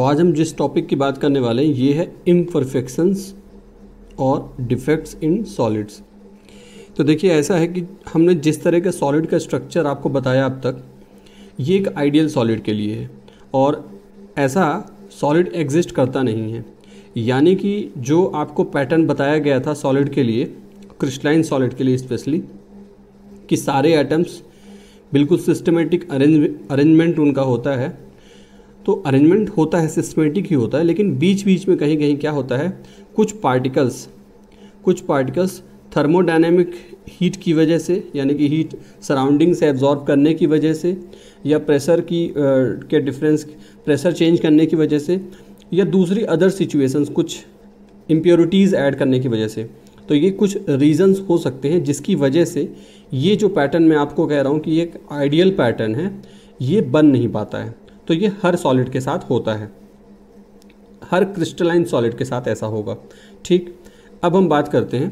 आज हम जिस टॉपिक की बात करने वाले हैं ये है इम्परफेक्शंस और डिफेक्ट्स इन सॉलिड्स। तो देखिए ऐसा है कि हमने जिस तरह का सॉलिड का स्ट्रक्चर आपको बताया अब तक, ये एक आइडियल सॉलिड के लिए है और ऐसा सॉलिड एग्जिस्ट करता नहीं है। यानी कि जो आपको पैटर्न बताया गया था सॉलिड के लिए, क्रिस्टलाइन सॉलिड के लिए स्पेशली, कि सारे एटम्स बिल्कुल सिस्टमेटिक अरेंजमेंट उनका होता है, तो अरेंजमेंट होता है, सिस्टमेटिक ही होता है, लेकिन बीच बीच में कहीं कहीं क्या होता है, कुछ पार्टिकल्स थर्मोडायनेमिक हीट की वजह से, यानी कि हीट सराउंडिंग से एब्जॉर्ब करने की वजह से, या प्रेशर के डिफरेंस, प्रेशर चेंज करने की वजह से, या दूसरी अदर सिचुएशंस, कुछ इम्प्योरिटीज़ ऐड करने की वजह से, तो ये कुछ रीजंस हो सकते हैं जिसकी वजह से ये जो पैटर्न मैं आपको कह रहा हूँ कि ये एक आइडियल पैटर्न है, ये बन नहीं पाता है। तो ये हर सॉलिड के साथ होता है, हर क्रिस्टलाइन सॉलिड के साथ ऐसा होगा। ठीक, अब हम बात करते हैं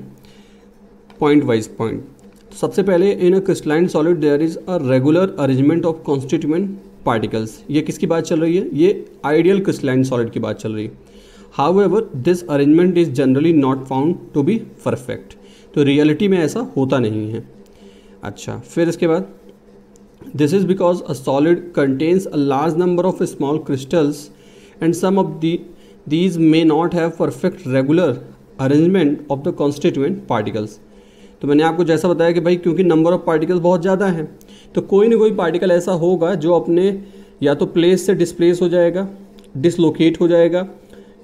पॉइंट वाइज पॉइंट। तो सबसे पहले in a crystalline solid there is a regular arrangement of constituent particles. ये किसकी बात चल रही है? ये आइडियल क्रिस्टलाइन सॉलिड की बात चल रही है। However this arrangement is generally not found to be perfect. तो रियलिटी में ऐसा होता नहीं है। अच्छा, फिर इसके बाद this is because a solid contains a large number of small crystals and some of these may not have perfect regular arrangement of the constituent particles. तो मैंने आपको जैसा बताया कि भाई क्योंकि नंबर ऑफ पार्टिकल्स बहुत ज़्यादा हैं, तो कोई ना कोई पार्टिकल ऐसा होगा जो अपने या तो प्लेस से डिस्प्लेस हो जाएगा, डिसलोकेट हो जाएगा,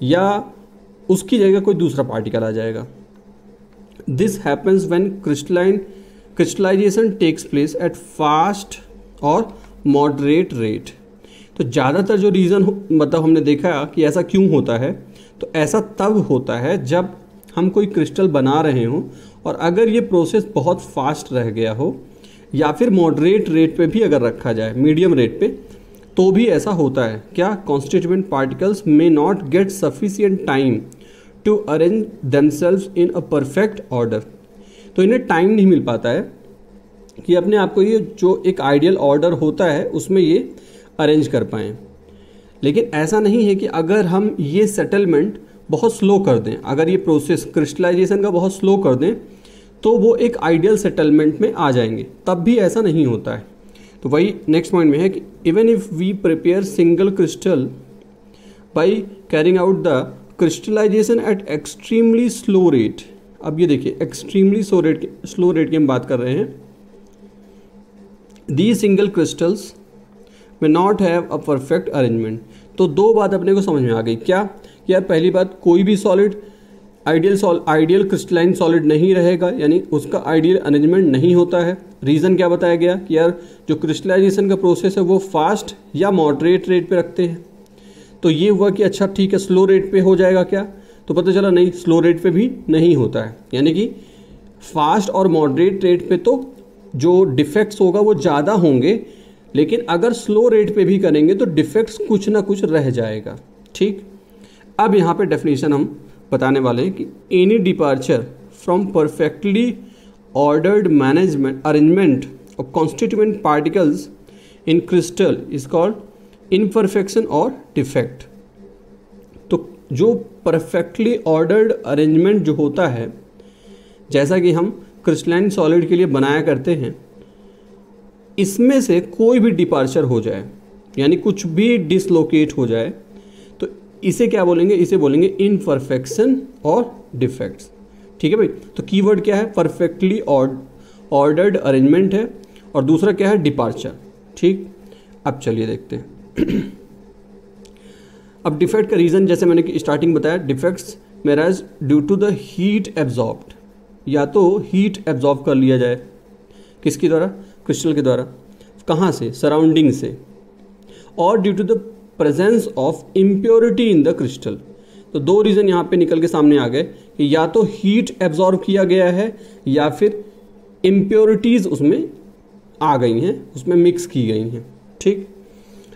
या उसकी जगह कोई दूसरा पार्टिकल आ जाएगा। This happens when crystallisation takes place at fast और मॉडरेट रेट। तो ज़्यादातर जो रीज़न मतलब हमने देखा कि ऐसा क्यों होता है, तो ऐसा तब होता है जब हम कोई क्रिस्टल बना रहे हों और अगर ये प्रोसेस बहुत फास्ट रह गया हो, या फिर मॉडरेट रेट पे भी अगर रखा जाए, मीडियम रेट पे, तो भी ऐसा होता है। क्या? Constituent particles may not get sufficient time to arrange themselves in a perfect order. तो इन्हें टाइम नहीं मिल पाता है कि अपने आप को ये जो एक आइडियल ऑर्डर होता है उसमें ये अरेंज कर पाएँ। लेकिन ऐसा नहीं है कि अगर हम ये सेटलमेंट बहुत स्लो कर दें, अगर ये प्रोसेस क्रिस्टलाइजेशन का बहुत स्लो कर दें, तो वो एक आइडियल सेटलमेंट में आ जाएंगे, तब भी ऐसा नहीं होता है। तो वही नेक्स्ट पॉइंट में है कि even if we prepare single crystal by carrying out the crystallisation at extremely slow rate. अब ये देखिए एक्सट्रीमली स्लो रेट की हम बात कर रहे हैं। दी सिंगल क्रिस्टल्स में not have a perfect arrangement. तो दो बात अपने को समझ में आ गई। क्या? यार पहली बात, कोई भी सॉलिड आइडियल क्रिस्टलाइन सॉलिड नहीं रहेगा, यानी उसका आइडियल अरेंजमेंट नहीं होता है। रीज़न क्या बताया गया कि यार जो क्रिस्टलाइजेशन का प्रोसेस है वो फास्ट या मॉडरेट रेट पे रखते हैं। तो ये हुआ कि अच्छा ठीक है, स्लो रेट पे हो जाएगा क्या? तो पता चला नहीं, स्लो रेट पे भी नहीं होता है। यानी कि फास्ट और मॉडरेट रेट पे तो जो डिफेक्ट्स होगा वो ज़्यादा होंगे, लेकिन अगर स्लो रेट पे भी करेंगे तो डिफेक्ट्स कुछ ना कुछ रह जाएगा। ठीक, अब यहाँ पे डेफिनेशन हम बताने वाले हैं कि any departure from perfectly ordered arrangement of constituent particles in crystal is called imperfection और डिफेक्ट। तो जो परफेक्टली ऑर्डर्ड अरेंजमेंट जो होता है, जैसा कि हम क्रिस्टलाइन सॉलिड के लिए बनाया करते हैं, इसमें से कोई भी डिपार्चर हो जाए, यानी कुछ भी डिसलोकेट हो जाए, तो इसे क्या बोलेंगे? इसे बोलेंगे इम्परफेक्शन और डिफेक्ट्स। ठीक है भाई। तो कीवर्ड क्या है? परफेक्टली ऑर्डर्ड अरेंजमेंट है, और दूसरा क्या है? डिपार्चर। ठीक, अब चलिए देखते हैं। अब डिफेक्ट का रीज़न जैसे मैंने स्टार्टिंग बताया, defects may arise due to the heat absorbed, या तो हीट एब्जॉर्ब कर लिया जाए किसके द्वारा? क्रिस्टल के द्वारा। कहाँ से? सराउंडिंग से। और due to the presence of impurity in the crystal. तो दो रीज़न यहाँ पे निकल के सामने आ गए कि या तो हीट एब्जॉर्ब किया गया है, या फिर इम्प्योरिटीज़ उसमें आ गई हैं, उसमें मिक्स की गई हैं। ठीक,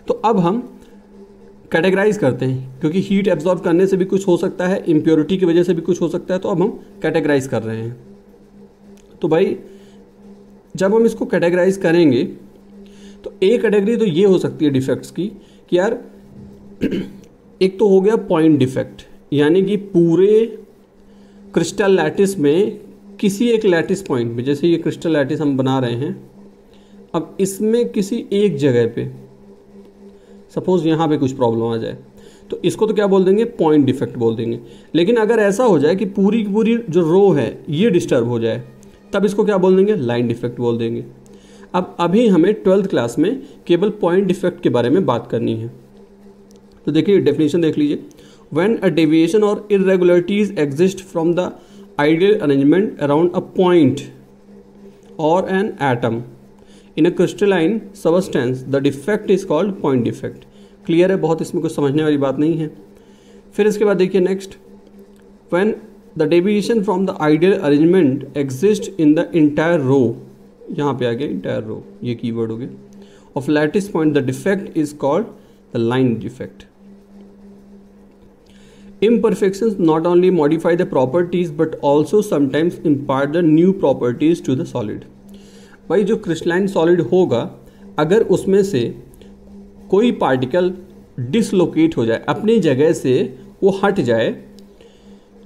तो अब हम कैटेगराइज करते हैं, क्योंकि हीट एब्जॉर्ब करने से भी कुछ हो सकता है, इम्प्योरिटी की वजह से भी कुछ हो सकता है, तो अब हम कैटेगराइज कर रहे हैं। तो भाई जब हम इसको कैटेगराइज करेंगे तो एक कैटेगरी तो ये हो सकती है डिफेक्ट्स की कि यार एक तो हो गया पॉइंट डिफेक्ट, यानी कि पूरे क्रिस्टल लैटिस में किसी एक लैटिस पॉइंट में, जैसे ये क्रिस्टल लैटिस हम बना रहे हैं, अब इसमें किसी एक जगह पे सपोज यहाँ पे कुछ प्रॉब्लम आ जाए तो इसको तो क्या बोल देंगे, पॉइंट डिफेक्ट बोल देंगे। लेकिन अगर ऐसा हो जाए कि पूरी की पूरी जो रो है ये डिस्टर्ब हो जाए, तब इसको क्या बोल देंगे, लाइन डिफेक्ट बोल देंगे। अब अभी हमें 12th क्लास में केवल पॉइंट डिफेक्ट के बारे में बात करनी है। तो देखिए डेफिनेशन देख लीजिए, व्हेन अ डेविएशन और irregularities exist from the ideal arrangement around a point और an atom in a crystalline substance the defect is called point defect. Clear है, बहुत इसमें कुछ समझने वाली बात नहीं है। फिर इसके बाद देखिए next, when the deviation from the ideal arrangement exist in the entire row, यहाँ पे आ गया इंटायर रो, ये कीवर्ड हो गया, of lattice point the defect is called the line defect. Imperfections not only modify the properties but also sometimes impart the new properties to the solid। भाई जो crystalline solid होगा, अगर उसमें से कोई पार्टिकल डिसलोकेट हो जाए, अपनी जगह से वो हट जाए,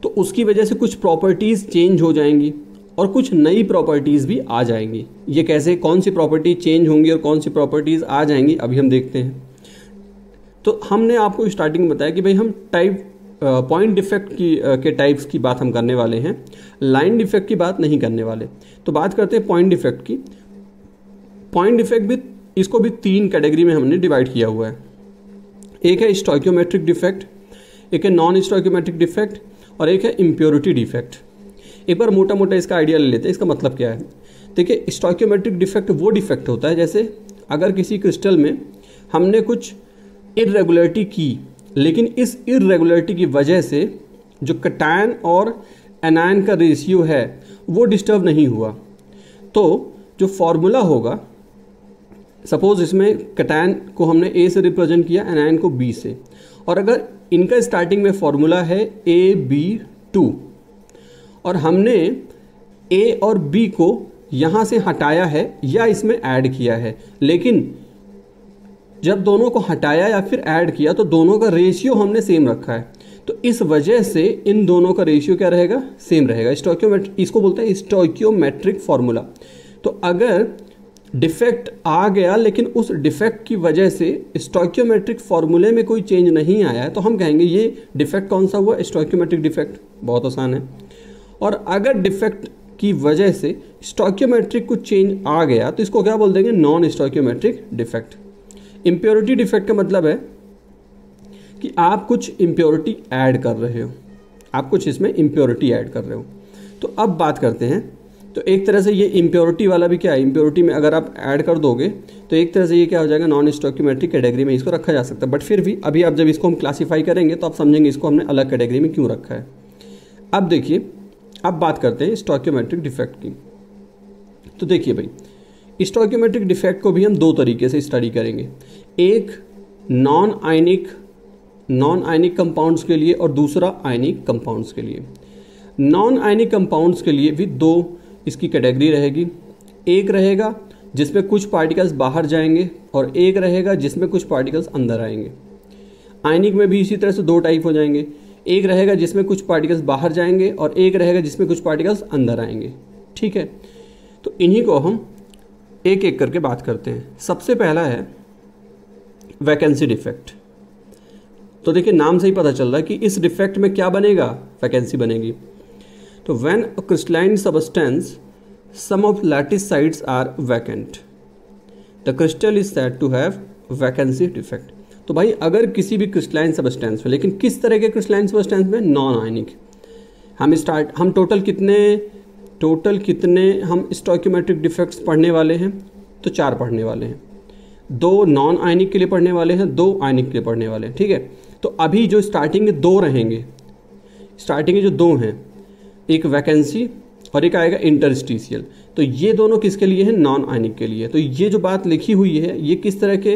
तो उसकी वजह से कुछ प्रॉपर्टीज़ चेंज हो जाएंगी और कुछ नई प्रॉपर्टीज़ भी आ जाएंगी। ये कैसे, कौन सी प्रॉपर्टी चेंज होंगी और कौन सी प्रॉपर्टीज़ आ जाएंगी, अभी हम देखते हैं। तो हमने आपको स्टार्टिंग में बताया कि भाई हम टाइप पॉइंट डिफेक्ट के टाइप्स की बात हम करने वाले हैं, लाइन डिफेक्ट की बात नहीं करने वाले। तो बात करते हैं पॉइंट डिफेक्ट की। पॉइंट डिफेक्ट भी, इसको भी 3 कैटेगरी में हमने डिवाइड किया हुआ है। एक है स्टोइकियोमेट्रिक डिफेक्ट, एक है नॉन स्टोइकियोमेट्रिक डिफेक्ट और एक है इम्प्योरिटी डिफेक्ट। एक बार मोटा मोटा इसका आइडिया ले लेते हैं, इसका मतलब क्या है। देखिए स्टोइकियोमेट्रिक डिफेक्ट वो डिफेक्ट होता है जैसे अगर किसी क्रिस्टल में हमने कुछ इरेगुलरिटी की, लेकिन इस इरेगुलरिटी की वजह से जो कैटायन और एनायन का रेशियो है वो डिस्टर्ब नहीं हुआ, तो जो फॉर्मूला होगा, सपोज इसमें कैटायन को हमने ए से रिप्रेजेंट किया, एनायन को बी से, और अगर इनका स्टार्टिंग में फॉर्मूला है AB2 और हमने ए और बी को यहाँ से हटाया है या इसमें ऐड किया है, लेकिन जब दोनों को हटाया या फिर ऐड किया तो दोनों का रेशियो हमने सेम रखा है, तो इस वजह से इन दोनों का रेशियो क्या रहेगा, सेम रहेगा। स्टोइकियोमेट्रिक, इसको बोलते हैं स्टोइकियोमेट्रिक फॉर्मूला। तो अगर डिफेक्ट आ गया लेकिन उस डिफेक्ट की वजह से स्टोइकियोमेट्रिक फॉर्मूले में कोई चेंज नहीं आया है, तो हम कहेंगे ये डिफेक्ट कौन सा हुआ, स्टोइकियोमेट्रिक डिफेक्ट। बहुत आसान है। और अगर डिफेक्ट की वजह से स्टोइकियोमेट्रिक कुछ चेंज आ गया तो इसको क्या बोल देंगे, non stoichiometric defect. Impurity defect का मतलब है कि आप कुछ इम्प्योरिटी ऐड कर रहे हो, आप कुछ इसमें इम्प्योरिटी ऐड कर रहे हो। तो अब बात करते हैं, तो एक तरह से ये इम्प्योरिटी वाला भी क्या है, इम्प्योरिटी में अगर आप ऐड कर दोगे तो एक तरह से ये क्या हो जाएगा, नॉन स्टोइकियोमेट्रिक कैटेगरी में इसको रखा जा सकता है। बट फिर भी अभी आप जब इसको हम क्लासीफाई करेंगे तो आप समझेंगे इसको हमने अलग कैटेगरी में क्यों रखा है। अब देखिए, अब बात करते हैं स्टोइकियोमेट्रिक डिफेक्ट की। तो देखिए भाई, स्टोइकियोमेट्रिक डिफेक्ट को भी हम 2 तरीके से स्टडी करेंगे, एक नॉन आयनिक कंपाउंड्स के लिए और दूसरा आयनिक कंपाउंड्स के लिए। नॉन आयनिक कंपाउंड्स के लिए भी 2 इसकी कैटेगरी रहेगी, एक रहेगा जिसमें कुछ पार्टिकल्स बाहर जाएंगे और एक रहेगा जिसमें कुछ पार्टिकल्स अंदर आएंगे। आयनिक में भी इसी तरह से 2 टाइप हो जाएंगे, एक रहेगा जिसमें कुछ पार्टिकल्स बाहर जाएंगे और एक रहेगा जिसमें कुछ पार्टिकल्स अंदर आएंगे। ठीक है, तो इन्हीं को हम एक एक करके बात करते हैं। सबसे पहला है वैकेंसी डिफेक्ट। तो देखिए नाम से ही पता चल रहा है कि इस डिफेक्ट में क्या बनेगा, वैकेंसी बनेगी। तो when a crystalline substance some of lattice sides are vacant the crystal is said to have vacancy defect. तो भाई अगर किसी भी क्रिस्टलाइन सबस्टेंस में, लेकिन किस तरह के क्रिस्टलाइन सबस्टेंस में, नॉन आयनिक, हम टोटल कितने हम स्टोइकियोमेट्रिक डिफेक्ट्स पढ़ने वाले हैं, तो 4 पढ़ने वाले हैं। 2 नॉन आयनिक के लिए पढ़ने वाले हैं, 2 आयनिक के लिए पढ़ने वाले हैं। ठीक है, तो अभी जो स्टार्टिंग के 2 रहेंगे, स्टार्टिंग के जो 2 हैं, एक वैकेंसी और एक आएगा इंटरस्टिशियल। तो ये दोनों किसके लिए हैं, नॉन आयनिक के लिए। तो ये जो बात लिखी हुई है ये किस तरह के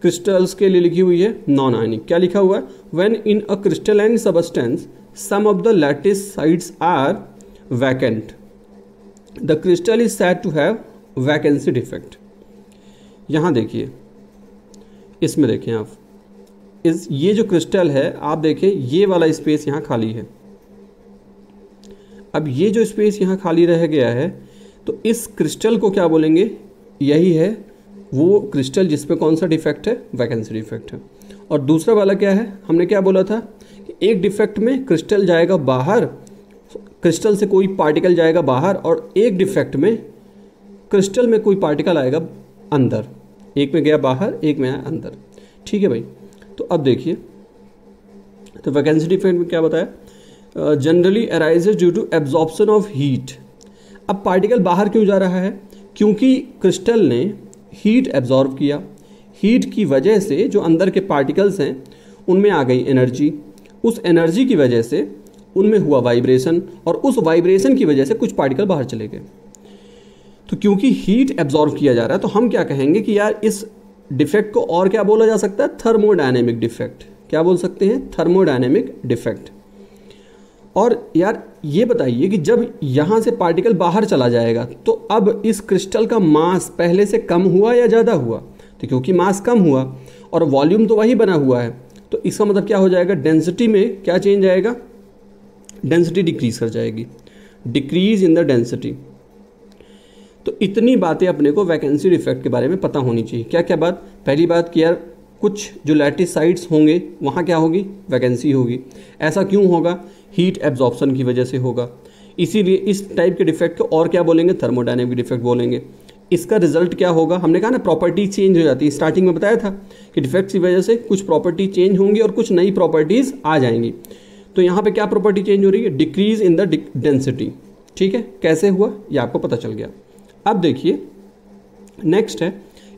क्रिस्टल्स के लिए लिखी हुई है, नॉन आयनिक। क्या लिखा हुआ है, when in a crystalline substance some of the lattice sides are vacant the crystal is said to have vacancy defect. यहाँ देखिए, इसमें देखें आप, ये जो क्रिस्टल है, आप देखें ये वाला स्पेस यहाँ खाली है। अब ये जो स्पेस यहाँ खाली रह गया है, तो इस क्रिस्टल को क्या बोलेंगे? यही है वो क्रिस्टल जिसपे कौन सा डिफेक्ट है? वैकेंसी डिफेक्ट है। और दूसरा वाला क्या है? हमने क्या बोला था कि एक डिफेक्ट में क्रिस्टल जाएगा बाहर, क्रिस्टल से कोई पार्टिकल जाएगा बाहर, और एक डिफेक्ट में क्रिस्टल में कोई पार्टिकल आएगा अंदर। एक में गया बाहर, एक में आया अंदर। ठीक है भाई। तो अब देखिए, तो वैकेंसी डिफेक्ट में क्या बताया? Generally arises due to absorption of heat. अब पार्टिकल बाहर क्यों जा रहा है? क्योंकि क्रिस्टल ने हीट एब्जॉर्ब किया। हीट की वजह से जो अंदर के पार्टिकल्स हैं उनमें आ गई एनर्जी, उस एनर्जी की वजह से उनमें हुआ वाइब्रेशन, और उस वाइब्रेशन की वजह से कुछ पार्टिकल बाहर चले गए। तो क्योंकि हीट एब्जॉर्ब किया जा रहा है, तो हम क्या कहेंगे कि यार इस डिफेक्ट को और क्या बोला जा सकता है? Thermodynamic defect. क्या बोल सकते हैं? Thermodynamic defect. और यार ये बताइए कि जब यहाँ से पार्टिकल बाहर चला जाएगा, तो अब इस क्रिस्टल का मास पहले से कम हुआ या ज़्यादा हुआ? तो क्योंकि मास कम हुआ और वॉल्यूम तो वही बना हुआ है, तो इसका मतलब क्या हो जाएगा? डेंसिटी में क्या चेंज आएगा? डेंसिटी डिक्रीज कर जाएगी, डिक्रीज इन द डेंसिटी। तो इतनी बातें अपने को वैकेंसी डिफेक्ट के बारे में पता होनी चाहिए। क्या क्या बात? पहली बात कि यार कुछ जो लैटिस साइट्स होंगे वहाँ क्या होगी? वैकेंसी होगी। ऐसा क्यों होगा? हीट एब्जॉर्प्शन की वजह से होगा। इसीलिए इस टाइप के डिफेक्ट को और क्या बोलेंगे? थर्मोडायनेमिक डिफेक्ट बोलेंगे। इसका रिजल्ट क्या होगा? हमने कहा ना प्रॉपर्टी चेंज हो जाती है। स्टार्टिंग में बताया था कि डिफेक्ट की वजह से कुछ प्रॉपर्टी चेंज होंगी और कुछ नई प्रॉपर्टीज़ आ जाएंगी। तो यहाँ पे क्या प्रॉपर्टी चेंज हो रही है? Decrease in the density. ठीक है, कैसे हुआ ये आपको पता चल गया। अब देखिए नेक्स्ट है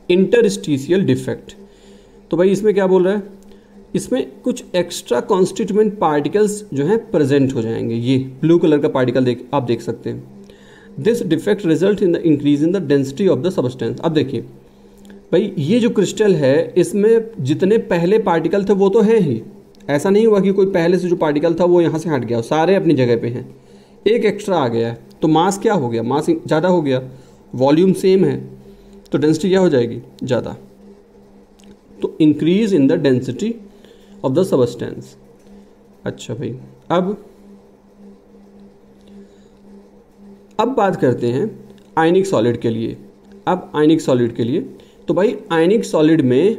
इंटरस्टिशियल डिफेक्ट। तो भाई इसमें क्या बोल रहा है? इसमें कुछ एक्स्ट्रा कॉन्स्टिट्यूएंट पार्टिकल्स जो हैं प्रेजेंट हो जाएंगे। ये ब्लू कलर का पार्टिकल आप देख सकते हैं। This defect result in the increase in the density of the substance. अब देखिए भाई, ये जो क्रिस्टल है इसमें जितने पहले पार्टिकल थे वो तो हैं ही। ऐसा नहीं हुआ कि कोई पहले से जो पार्टिकल था वो यहाँ से हट गया, सारे अपनी जगह पे हैं। एक एक्स्ट्रा आ गया है, तो मास क्या हो गया? मास ज़्यादा हो गया। वॉल्यूम सेम है, तो डेंसिटी क्या हो जाएगी? ज़्यादा। तो increase in the density of the substance. अच्छा भाई, अब बात करते हैं आयनिक सॉलिड के लिए। अब आयनिक सॉलिड के लिए, तो भाई आयनिक सॉलिड में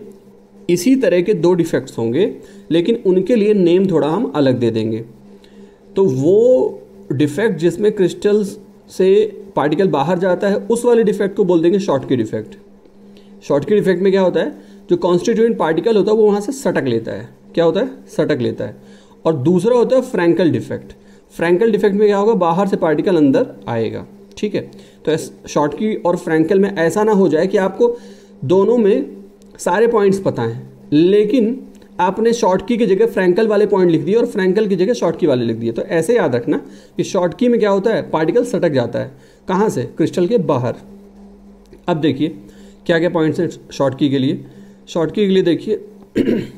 इसी तरह के दो डिफेक्ट्स होंगे, लेकिन उनके लिए नेम थोड़ा हम अलग दे देंगे। तो वो डिफेक्ट जिसमें क्रिस्टल्स से पार्टिकल बाहर जाता है, उस वाले डिफेक्ट को बोल देंगे शॉटकी डिफेक्ट। शॉटकी डिफेक्ट में क्या होता है? जो कॉन्स्टिट्यूएंट पार्टिकल होता है वो वहाँ से सटक लेता है। क्या होता है? सटक लेता है। और दूसरा होता है फ्रैंकल डिफेक्ट। फ्रैंकल डिफेक्ट में क्या होगा? बाहर से पार्टिकल अंदर आएगा। ठीक है, तो शॉटकी और फ्रैंकल में ऐसा ना हो जाए कि आपको दोनों में सारे पॉइंट्स पता हैं, लेकिन आपने शॉटकी की जगह फ्रैंकल वाले पॉइंट लिख दिए और फ्रैंकल की जगह शॉटकी वाले लिख दिए। तो ऐसे याद रखना कि शॉटकी में क्या होता है? पार्टिकल सटक जाता है। कहाँ से? क्रिस्टल के बाहर। अब देखिए क्या क्या पॉइंट्स हैं शॉटकी के लिए। शॉटकी के लिए देखिए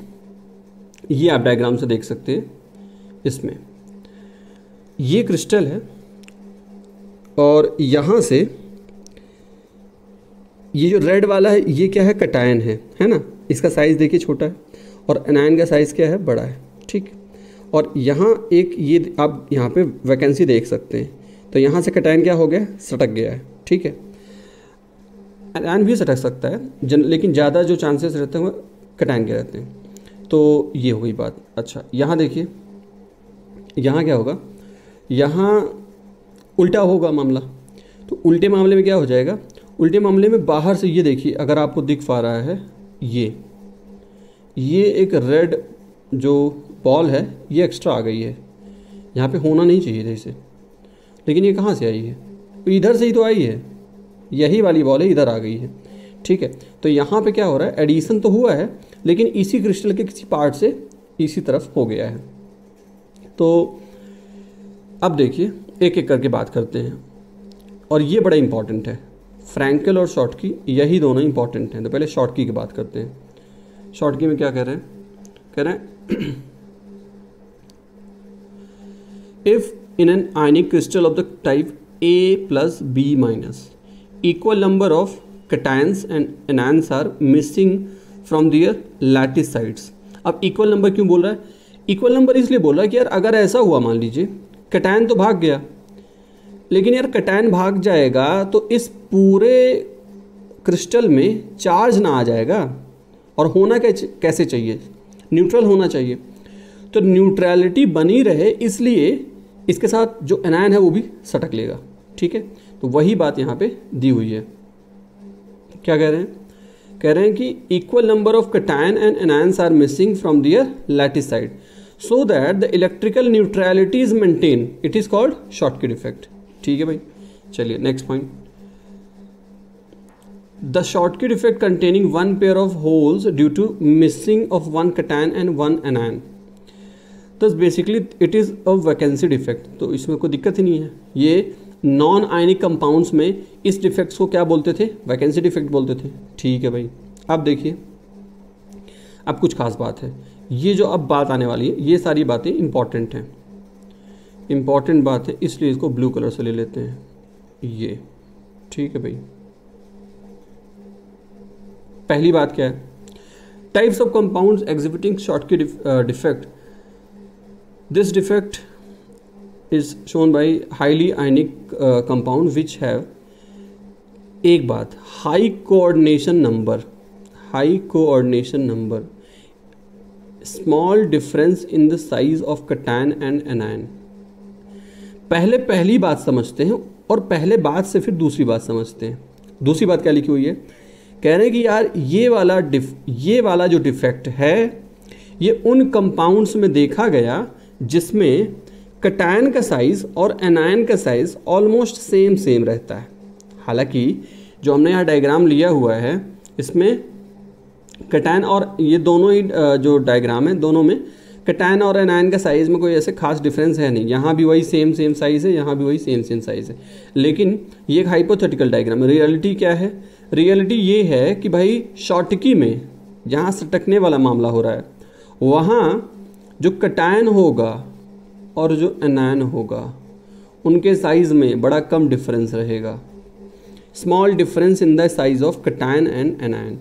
ये आप डायग्राम से देख सकते हैं। इसमें ये क्रिस्टल है और यहाँ से ये जो रेड वाला है ये क्या है? कैटायन है ना। इसका साइज़ देखिए छोटा है, और एनायन का साइज़ क्या है? बड़ा है। ठीक, और यहाँ एक ये आप यहाँ पे वैकेंसी देख सकते हैं। तो यहाँ से कैटायन क्या हो गया? सटक गया है। ठीक है, एनायन भी सटक सकता है लेकिन ज़्यादा जो चांसेस रहते हैं वो कैटायन के रहते हैं। तो ये हो गई बात। अच्छा, यहाँ देखिए, यहाँ क्या होगा? यहाँ उल्टा होगा मामला। तो उल्टे मामले में क्या हो जाएगा? उल्टे मामले में बाहर से ये देखिए, अगर आपको दिख पा रहा है, ये एक रेड जो बॉल है ये एक्स्ट्रा आ गई है। यहाँ पे होना नहीं चाहिए था इसे, लेकिन ये कहाँ से आई है? तो इधर से ही तो आई है। यही वाली बॉल है, इधर आ गई है। ठीक है, तो यहाँ पे क्या हो रहा है? एडिशन तो हुआ है, लेकिन इसी क्रिस्टल के किसी पार्ट से इसी तरफ हो गया है। तो अब देखिए एक एक करके बात करते हैं, और ये बड़ा इंपॉर्टेंट है। फ्रैंकल और शॉटकी, यही दोनों इंपॉर्टेंट हैं। तो पहले शॉटकी की बात करते हैं। शॉटकी में क्या कह रहे हैं? कह रहे हैं if in an ionic crystal of the type A+B- equal number of cations and anions are missing from their lattice sites। अब इक्वल नंबर क्यों बोल रहा है? इक्वल नंबर इसलिए बोल रहा है कि यार अगर ऐसा हुआ, मान लीजिए कैटायन तो भाग गया, लेकिन यार कैटायन भाग जाएगा तो इस पूरे क्रिस्टल में चार्ज ना आ जाएगा, और होना कैसे चाहिए? न्यूट्रल होना चाहिए। तो न्यूट्रलिटी बनी रहे इसलिए इसके साथ जो एनायन है वो भी सटक लेगा। ठीक है, तो वही बात यहाँ पे दी हुई है। क्या कह रहे हैं? कह रहे हैं कि equal number of cation and anions are missing from their lattice side so that the electrical neutrality is maintain, it is called Schottky effect. ठीक है भाई, चलिए next point. The Schottky effect containing one pair of holes due to missing of one cation and one anion, तो basically it is a vacancy defect. तो इसमें कोई दिक्कत ही नहीं है। ये नॉन आयनिक कंपाउंड्स में इस डिफेक्ट्स को क्या बोलते थे? वैकेंसी डिफेक्ट बोलते थे। ठीक है भाई, अब देखिए, अब कुछ खास बात है। ये जो अब बात आने वाली है, ये सारी बातें इंपॉर्टेंट हैं, इंपॉर्टेंट बात है, इसलिए इसको ब्लू कलर से ले लेते हैं ये। ठीक है भाई, पहली बात क्या है? Types of compounds exhibiting Schottky defect. This defect is shown by highly ionic compound which have, एक बात, high coordination number, small difference in the size of cation and anion। पहली बात समझते हैं और पहले बात से फिर दूसरी बात समझते हैं। दूसरी बात क्या लिखी हुई है? कह रहे हैं कि यार ये वाला जो डिफेक्ट है ये उन कंपाउंड्स में देखा गया जिसमें कैटायन का साइज और एनायन का साइज ऑलमोस्ट सेम रहता है। हालांकि जो हमने यहाँ डायग्राम लिया हुआ है इसमें कैटायन और ये दोनों ही जो डायग्राम है दोनों में कैटायन और एनायन का साइज में कोई ऐसे खास डिफरेंस है नहीं। यहाँ भी वही सेम साइज है, यहाँ भी वही सेम साइज है। लेकिन ये एक हाइपोथेटिकल डायग्राम है। रियलिटी क्या है? रियलिटी ये है कि भाई शॉर्टकी में जहाँ सटकने वाला मामला हो रहा है वहाँ जो कैटायन होगा और जो एनायन होगा उनके साइज में बड़ा कम डिफरेंस रहेगा। Small difference in the size of cation and anion.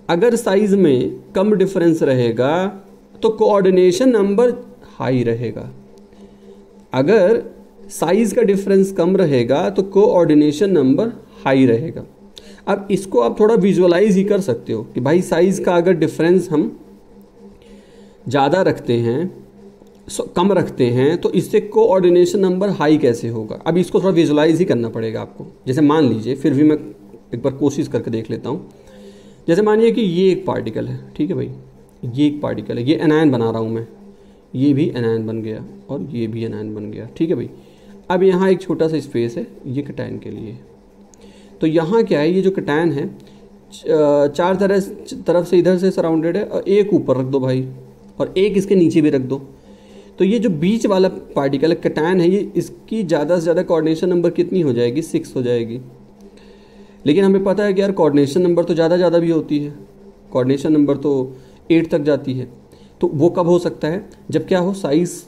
अगर साइज में कम डिफरेंस रहेगा तो कोऑर्डिनेशन नंबर हाई रहेगा। अगर साइज का डिफरेंस कम रहेगा तो कोऑर्डिनेशन नंबर हाई रहेगा। अब इसको आप थोड़ा विजुअलाइज ही कर सकते हो कि भाई साइज का अगर डिफरेंस हम ज़्यादा रखते हैं, कम रखते हैं, तो इससे कोऑर्डिनेशन नंबर हाई कैसे होगा। अब इसको थोड़ा विजुअलाइज ही करना पड़ेगा आपको। जैसे मान लीजिए, फिर भी मैं एक बार कोशिश करके देख लेता हूँ। जैसे मानिए कि ये एक पार्टिकल है, ठीक है भाई, ये एक पार्टिकल है, ये एनायन बना रहा हूँ मैं, ये भी एनायन बन गया और ये भी एनायन बन गया। ठीक है भाई, अब यहाँ एक छोटा सा स्पेस है ये कैटायन के लिए। तो यहाँ क्या है, ये जो कैटायन है चार तरफ से इधर से सराउंडेड है, और एक ऊपर रख दो भाई और एक इसके नीचे भी रख दो। तो ये जो बीच वाला पार्टिकल है कैटायन है, ये इसकी ज़्यादा से ज़्यादा कोऑर्डिनेशन नंबर कितनी हो जाएगी? 6 हो जाएगी। लेकिन हमें पता है कि यार कोऑर्डिनेशन नंबर तो ज़्यादा भी होती है, कोऑर्डिनेशन नंबर तो 8 तक जाती है। तो वो कब हो सकता है? जब क्या हो, साइज़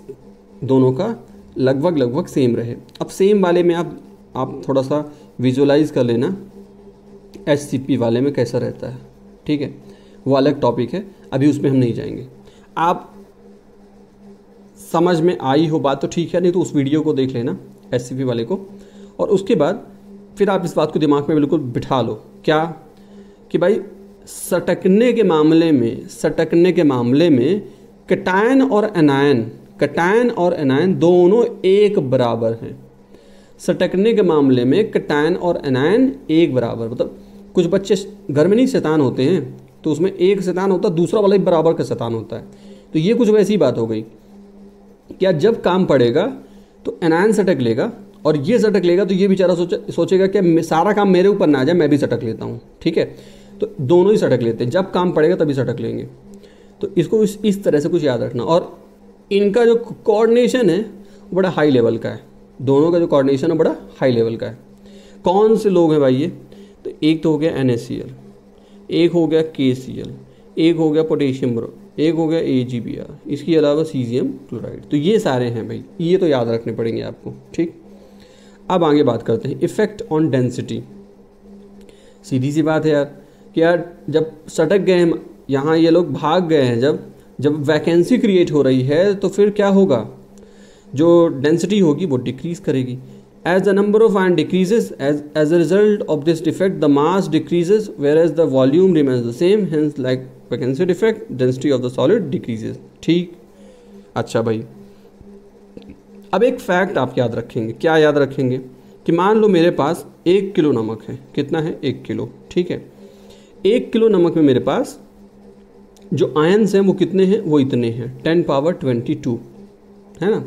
दोनों का लगभग सेम रहे। अब सेम वाले में आप थोड़ा सा विजुअलाइज कर लेना HCP वाले में कैसा रहता है। ठीक है, वो अलग टॉपिक है, अभी उसमें हम नहीं जाएंगे। आप समझ में आई हो बात तो ठीक है, नहीं तो उस वीडियो को देख लेना HCP वाले को, और उसके बाद फिर आप इस बात को दिमाग में बिल्कुल बिठा लो। क्या कि भाई सटकने के मामले में कैटायन और एनायन दोनों एक बराबर हैं। सटकने के मामले में कैटायन और एनायन एक बराबर, मतलब कुछ बच्चे घर में नहीं शैतान होते हैं, तो उसमें एक शैतान होता है, दूसरा वाला ही बराबर का शैतान होता है। तो ये कुछ वैसी बात हो गई। क्या जब काम पड़ेगा तो एनायन सटक लेगा और ये सटक लेगा, तो ये बेचारा सोचेगा कि सारा काम मेरे ऊपर ना आ जाए, मैं भी सटक लेता हूँ। ठीक है, तो दोनों ही सटक लेते हैं, जब काम पड़ेगा तभी सटक लेंगे। तो इसको इस तरह से कुछ याद रखना। और इनका जो कोऑर्डिनेशन है वो बड़ा हाई लेवल का है, दोनों का जो कोऑर्डिनेशन है बड़ा हाई लेवल का है। कौन से लोग हैं भाई ये? तो एक तो हो गया NaCl, एक हो गया KCl, एक हो गया पोटेशियम ब्रो, एक हो गया AgBr, इसके अलावा सीजियम क्लोराइड। तो ये सारे हैं भाई, ये तो याद रखने पड़ेंगे आपको। ठीक, अब आगे बात करते हैं इफ़ेक्ट ऑन डेंसिटी। सीधी सी बात है यार कि यार जब सटक गए हैं यहाँ, ये लोग भाग गए हैं जब, जब वैकेंसी क्रिएट हो रही है तो फिर क्या होगा, जो डेंसिटी होगी वो डिक्रीज करेगी। As the number of ion decreases as a result of this defect the mass decreases whereas the volume remains the same, hence like vacancy defect density of the solid decreases. ठीक, अच्छा भाई, अब एक fact आप याद रखेंगे। क्या याद रखेंगे कि मान लो मेरे पास 1 किलो नमक है। कितना है? 1 किलो। ठीक है, 1 किलो नमक में मेरे पास जो आयन्स हैं वो कितने हैं? वो इतने हैं, 10 पावर 22, है ना।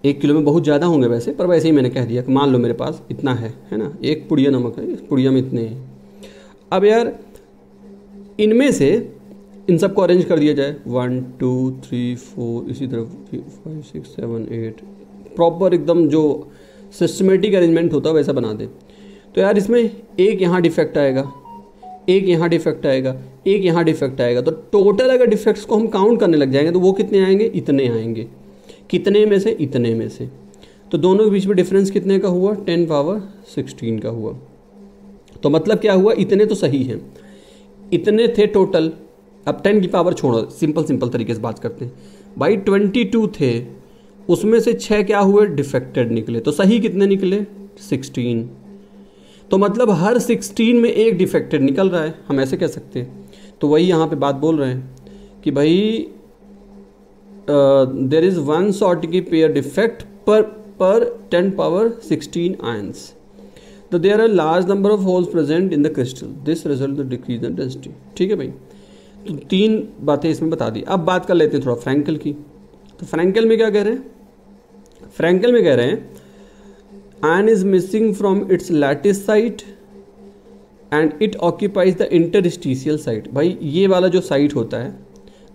1 किलो में बहुत ज़्यादा होंगे वैसे, पर वैसे ही मैंने कह दिया कि मान लो मेरे पास इतना है ना। एक पुड़िया नमक है, इस पुड़िया में इतने हैं। अब यार इनमें से इन सबको अरेंज कर दिया जाए, 1 2 3 4, इसी तरह 5 6 7 8, प्रॉपर एकदम जो सिस्टमेटिक अरेंजमेंट होता है वैसा बना दे। तो यार इसमें एक यहाँ डिफेक्ट आएगा, एक यहाँ डिफेक्ट आएगा, एक यहाँ डिफेक्ट आएगा। तो टोटल अगर डिफेक्ट्स को हम काउंट करने लग जाएंगे तो वो कितने आएंगे? इतने आएंगे। कितने में से? इतने में से। तो दोनों के बीच में डिफरेंस कितने का हुआ? 10 पावर 16 का हुआ। तो मतलब क्या हुआ? इतने तो सही हैं, इतने थे टोटल। अब 10 की पावर छोड़ो, सिंपल तरीके से बात करते हैं भाई। 22 थे, उसमें से 6 क्या हुए? डिफेक्टेड निकले। तो सही कितने निकले? 16। तो मतलब हर 16 में एक डिफेक्टेड निकल रहा है, हम ऐसे कह सकते हैं। तो वही यहाँ पे बात बोल रहे हैं कि भाई there is one Schottky pair defect per 10 power 16 ions. तो there are large number of holes present in the crystal, this result the decrease in density. ठीक है भाई, तो 3 बातें इसमें बता दी। अब बात कर लेते हैं थोड़ा फ्रैंकल की। तो फ्रैंकल में क्या कह रहे हैं? फ्रैंकल में कह रहे हैं ion is missing from its lattice site and it occupies the interstitial site. भाई ये वाला जो साइट होता है,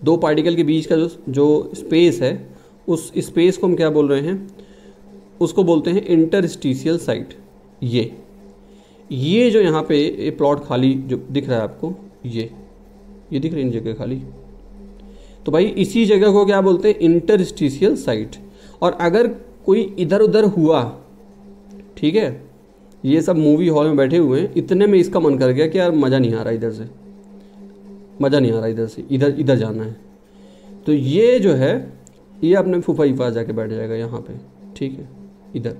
दो पार्टिकल के बीच का जो स्पेस है, उस स्पेस को हम क्या बोल रहे हैं? उसको बोलते हैं इंटरस्टिशियल साइट। ये जो यहाँ पे ये प्लॉट खाली जो दिख रहा है आपको, ये दिख रही है इन जगह खाली, तो भाई इसी जगह को क्या बोलते हैं? Interstitial site. और अगर कोई इधर उधर हुआ, ठीक है, ये सब मूवी हॉल में बैठे हुए हैं, इतने में इसका मन कर गया कि यार मज़ा नहीं आ रहा इधर से, मज़ा नहीं आ रहा इधर से, इधर जाना है, तो ये जो है ये अपने फूफा के पास जाके बैठ जाएगा यहाँ पे। ठीक है, इधर।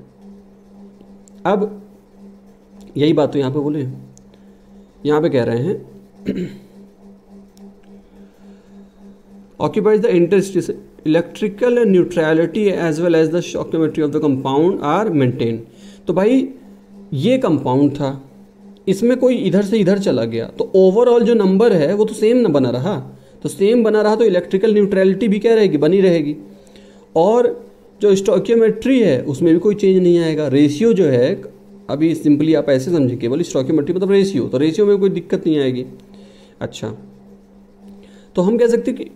अब यही बात तो यहाँ पे बोले, यहाँ पे कह रहे हैं occupies the interstice, electrical neutrality as well as the stoichiometry of the compound are maintained। तो भाई ये कंपाउंड था, इसमें कोई इधर से इधर चला गया, तो ओवरऑल जो नंबर है वो तो सेम ना बना रहा। तो सेम बना रहा तो इलेक्ट्रिकल न्यूट्रलिटी भी क्या रहेगी? बनी रहेगी। और जो स्टोइकियोमेट्री है उसमें भी कोई चेंज नहीं आएगा। रेशियो जो है, अभी सिंपली आप ऐसे समझिए, केवल स्टोइकियोमेट्री मतलब रेशियो, तो रेशियो में कोई दिक्कत नहीं आएगी। अच्छा, तो हम कह सकते हैं कि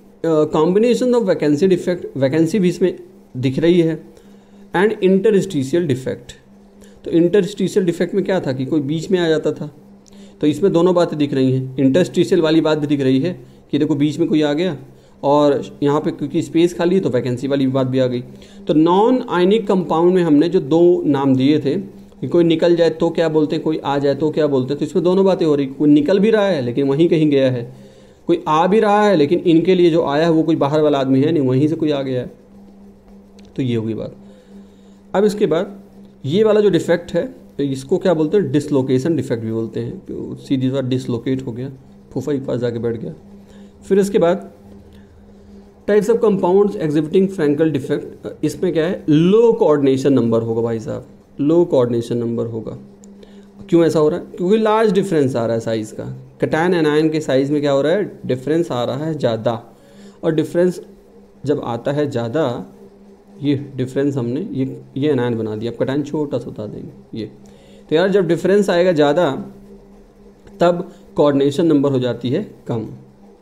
combination of vacancy defect, vacancy भी इसमें दिख रही है, एंड इंटरस्टिशियल डिफेक्ट। तो इंटरस्टिशियल डिफेक्ट में क्या था कि कोई बीच में आ जाता था, तो इसमें दोनों बातें दिख रही हैं। इंटरस्टिशियल वाली बात भी दिख रही है कि देखो बीच में कोई आ गया, और यहाँ पे क्योंकि स्पेस खाली है तो वैकेंसी वाली बात भी आ गई। तो नॉन आयनिक कंपाउंड में हमने जो 2 नाम दिए थे कि कोई निकल जाए तो क्या बोलते हैं, कोई आ जाए तो क्या बोलते हैं, तो इसमें दोनों बातें हो रही। कोई निकल भी रहा है लेकिन वहीं कहीं गया है, कोई आ भी रहा है लेकिन इनके लिए जो आया है वो कोई बाहर वाला आदमी है नहीं, वहीं से कोई आ गया है। तो ये होगी बात। अब इसके बाद ये वाला जो डिफेक्ट है तो इसको क्या बोलते हैं? डिसलोकेशन डिफेक्ट भी बोलते हैं। सीधी बात डिसलोकेट हो गया, फूफा के पास जाके बैठ गया। फिर इसके बाद types of compounds exhibiting Frenkel defect, इसमें क्या है? लो कोऑर्डिनेशन नंबर होगा भाई साहब, लो कोऑर्डिनेशन नंबर होगा। क्यों ऐसा हो रहा है? क्योंकि लार्ज डिफरेंस आ रहा है साइज़ का। कैटायन एनायन के साइज़ में क्या हो रहा है? डिफरेंस आ रहा है ज़्यादा। और डिफरेंस जब आता है ज़्यादा, ये डिफरेंस हमने ये एनायन बना दिया, अब कैटायन छोटा सा बता देंगे ये। तो यार जब डिफरेंस आएगा ज़्यादा तब कोऑर्डिनेशन नंबर हो जाती है कम।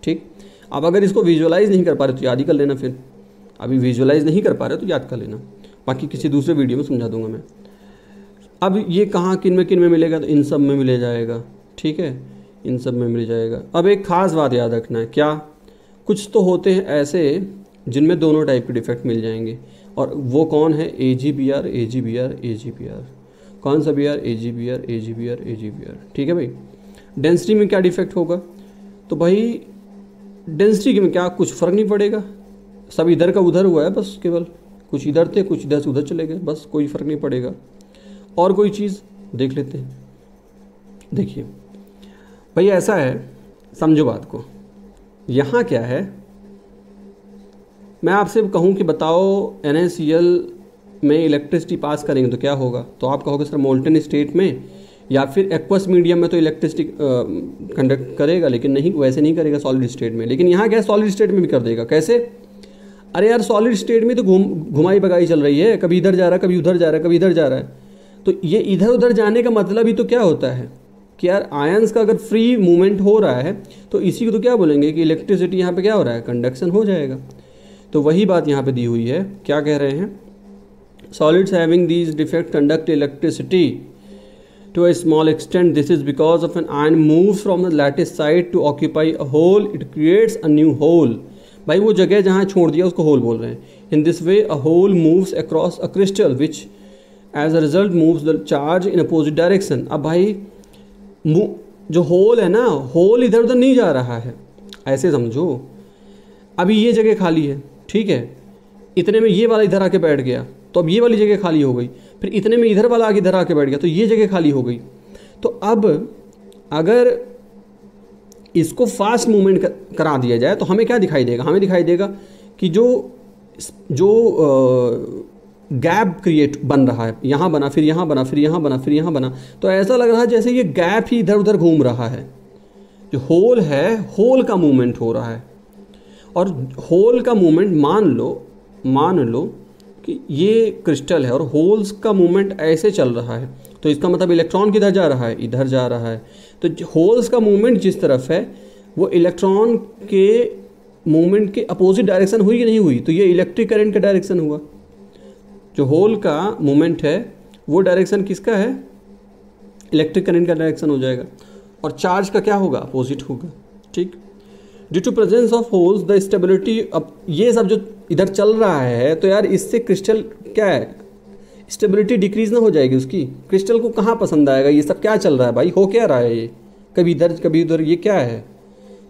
ठीक, अब अगर इसको विजुअलाइज़ नहीं कर पा रहे तो याद ही कर लेना। फिर अभी विजुअलाइज़ नहीं कर पा रहे तो याद कर लेना, बाकी किसी दूसरे वीडियो में समझा दूंगा मैं। अब ये कहाँ किन में मिलेगा? तो इन सब में मिल जाएगा। ठीक है, इन सब में मिल जाएगा। अब एक ख़ास बात याद रखना है, क्या? कुछ तो होते हैं ऐसे जिनमें दोनों टाइप के डिफेक्ट मिल जाएंगे, और वो कौन है? AGBR AGBR AGBR। कौन सा BR? AGBR AGBR AGBR। ठीक है भाई। डेंसिटी में क्या डिफेक्ट होगा? तो भाई डेंसिटी में क्या कुछ फ़र्क नहीं पड़ेगा, सब इधर का उधर हुआ है बस, केवल कुछ इधर थे कुछ इधर से उधर चले गए, बस कोई फ़र्क नहीं पड़ेगा। और कोई चीज़ देख लेते हैं। देखिए भाई ऐसा है, समझो बात को, यहाँ क्या है, मैं आपसे कहूँ कि बताओ NaCl में इलेक्ट्रिसिटी पास करेंगे तो क्या होगा, तो आप कहोगे सर मोल्टन स्टेट में या फिर एक्वस मीडियम में तो इलेक्ट्रिसिटी कंडक्ट करेगा, लेकिन नहीं, वैसे नहीं करेगा सॉलिड स्टेट में। लेकिन यहाँ क्या है, सॉलिड स्टेट में भी कर देगा। कैसे? अरे यार सॉलिड स्टेट में तो घुमाई भगाई चल रही है, कभी इधर जा रहा है कभी उधर जा रहा है कभी इधर जा रहा है, तो ये इधर उधर जाने का मतलब ही तो क्या होता है कि यार आयंस का अगर फ्री मूवमेंट हो रहा है तो इसी को तो क्या बोलेंगे कि इलेक्ट्रिसिटी यहाँ पे क्या हो रहा है, कंडक्शन हो जाएगा। तो वही बात यहाँ पे दी हुई है, क्या कह रहे हैं, solids having these defect conduct electricity to a small extent. This is because of an ion moves from the lattice side to occupy a hole, it creates a new hole. भाई वो जगह जहाँ छोड़ दिया उसको होल बोल रहे हैं। In this way a hole moves across a crystal which as a result moves the charge in opposite direction. अब भाई जो होल है ना, होल इधर उधर नहीं जा रहा है, ऐसे समझो। अभी ये जगह खाली है, ठीक है, इतने में ये वाला इधर आके बैठ गया तो अब ये वाली जगह खाली हो गई, फिर इतने में इधर वाला आगे इधर आके बैठ गया तो ये जगह खाली हो गई। तो अब अगर इसको फास्ट मूवमेंट करा दिया जाए तो हमें क्या दिखाई देगा, हमें दिखाई देगा कि जो गैप क्रिएट बन रहा है, यहाँ बना फिर यहाँ बना फिर यहाँ बना फिर यहाँ बना, तो ऐसा लग रहा है जैसे ये गैप ही इधर उधर घूम रहा है। जो होल है, होल का मूवमेंट हो रहा है, और होल का मूवमेंट मान लो कि ये क्रिस्टल है और होल्स का मूवमेंट ऐसे चल रहा है, तो इसका मतलब इलेक्ट्रॉन किधर जा रहा है, इधर जा रहा है। तो होल्स का मूवमेंट जिस तरफ है वो इलेक्ट्रॉन के मूवमेंट के अपोजिट डायरेक्शन हुई कि नहीं हुई, तो ये इलेक्ट्रिक करंट का डायरेक्शन हुआ। जो होल का मूवमेंट है वो डायरेक्शन किसका है, इलेक्ट्रिक करंट का डायरेक्शन हो जाएगा, और चार्ज का क्या होगा, अपोजिट होगा। ठीक, due to presence of holes the stability, अब ये सब जो इधर चल रहा है तो यार इससे क्रिस्टल क्या है, स्टेबिलिटी डिक्रीज ना हो जाएगी उसकी, क्रिस्टल को कहाँ पसंद आएगा, ये सब क्या चल रहा है भाई, हो क्या रहा है ये, कभी इधर कभी उधर, ये क्या है।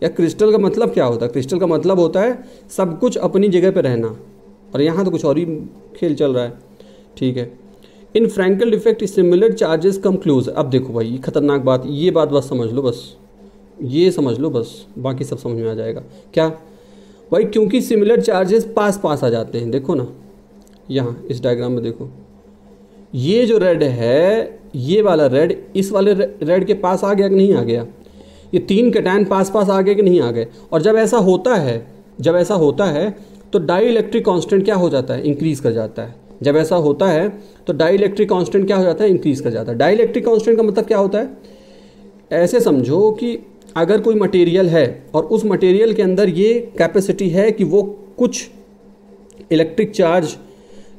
या क्रिस्टल का मतलब क्या होता है, क्रिस्टल का मतलब होता है सब कुछ अपनी जगह पे रहना, और यहाँ तो कुछ और ही खेल चल रहा है। ठीक है, in Frenkel defect similar charges come close. अब देखो भाई ये खतरनाक बात, ये बात बस समझ लो, बस ये समझ लो, बस बाकी सब समझ में आ जाएगा। क्या भाई, क्योंकि सिमिलर चार्जेस पास पास आ जाते हैं। देखो ना यहाँ इस डायग्राम में देखो, ये जो रेड है, ये वाला रेड इस वाले रेड के पास आ गया कि नहीं आ गया, ये तीन कैटायन पास पास आ गए कि नहीं आ गए। और जब ऐसा होता है तो डाई इलेक्ट्रिक कॉन्स्टेंट क्या हो जाता है, इंक्रीज कर जाता है। जब ऐसा होता है तो डाई इलेक्ट्रिक कॉन्स्टेंट क्या हो जाता है, इंक्रीज कर जाता है। डाई इलेक्ट्रिक कॉन्स्टेंट का मतलब क्या होता है, ऐसे समझो कि अगर कोई मटेरियल है और उस मटेरियल के अंदर ये कैपेसिटी है कि वो कुछ इलेक्ट्रिक चार्ज,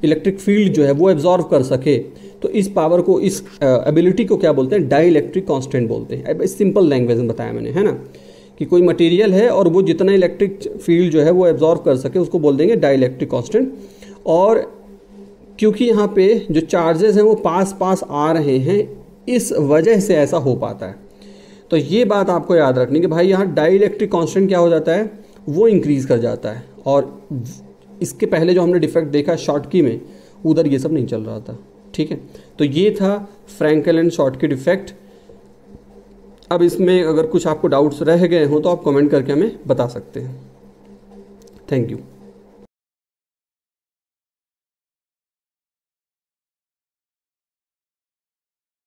इलेक्ट्रिक फील्ड जो है वो एब्जॉर्व कर सके, तो इस पावर को, इस एबिलिटी को क्या बोलते हैं, डाई इलेक्ट्रिक कॉन्स्टेंट बोलते हैं। अब सिंपल लैंग्वेज में बताया मैंने, है ना, कि कोई मटेरियल है और वो जितना इलेक्ट्रिक फील्ड जो है वो एब्जॉर्व कर सके उसको बोल देंगे डाई इलेक्ट्रिक कॉन्स्टेंट। और क्योंकि यहाँ पे जो चार्जेस हैं वो पास पास आ रहे हैं, इस वजह से ऐसा हो पाता है। तो ये बात आपको याद रखनी कि भाई यहाँ डाई इलेक्ट्रिक कॉन्स्टेंट क्या हो जाता है, वो इंक्रीज़ कर जाता है। और इसके पहले जो हमने डिफेक्ट देखा शॉटकी में, उधर ये सब नहीं चल रहा था। ठीक है, तो ये था फ्रैंकल एंड शॉटकी डिफेक्ट। अब इसमें अगर कुछ आपको डाउट्स रह गए हों तो आप कमेंट करके हमें बता सकते हैं। Thank you.